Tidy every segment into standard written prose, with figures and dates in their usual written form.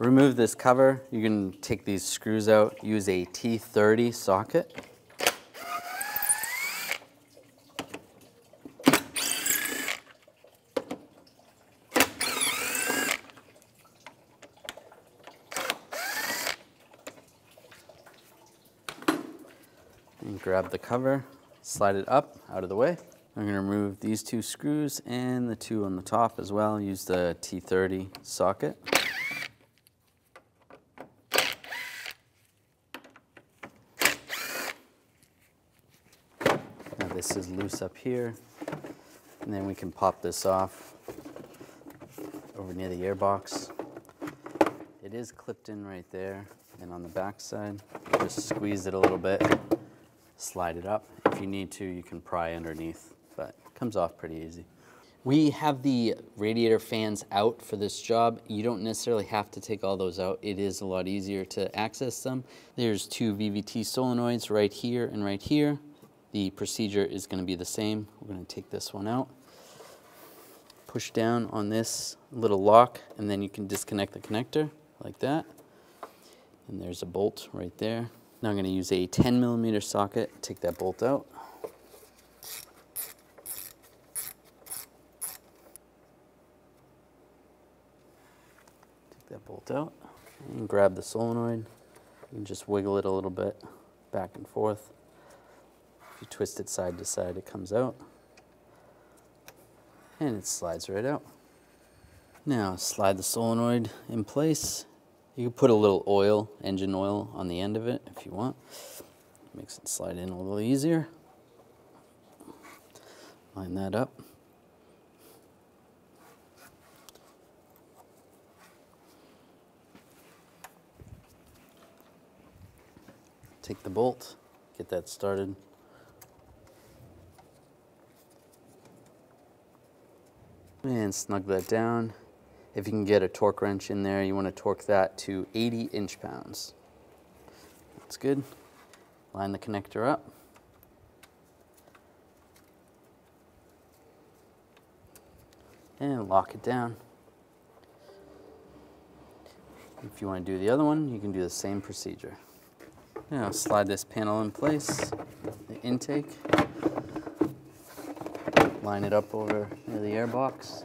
remove this cover, you can take these screws out, use a T30 socket. And grab the cover, slide it up out of the way. I'm going to remove these two screws and the two on the top as well. Use the T30 socket. Now this is loose up here, and then we can pop this off over near the airbox. It is clipped in right there, and on the back side, just squeeze it a little bit, slide it up. If you need to, you can pry underneath, but it comes off pretty easy. We have the radiator fans out for this job. You don't necessarily have to take all those out. It is a lot easier to access them. There's two VVT solenoids right here and right here. The procedure is going to be the same. We're going to take this one out, push down on this little lock, and then you can disconnect the connector like that. And there's a bolt right there. Now I'm going to use a 10mm socket, take that bolt out. Take that bolt out and grab the solenoid. You can just wiggle it a little bit back and forth. If you twist it side to side, it comes out. And it slides right out. Now slide the solenoid in place. You can put a little oil, engine oil, on the end of it if you want. Makes it slide in a little easier. Line that up. Take the bolt, get that started. And snug that down. If you can get a torque wrench in there, you want to torque that to 80 inch-pounds. That's good. Line the connector up. And lock it down. If you want to do the other one, you can do the same procedure. Now slide this panel in place, the intake. Line it up over near the air box.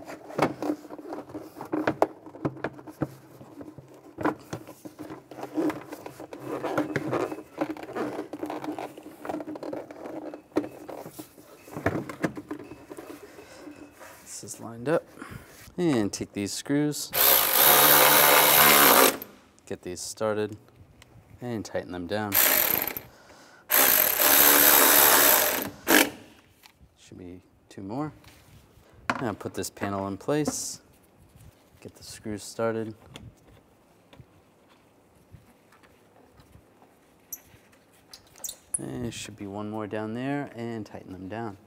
This is lined up. And take these screws, get these started, and tighten them down. Should be two more. Now put this panel in place, get the screws started. And there should be one more down there, and tighten them down.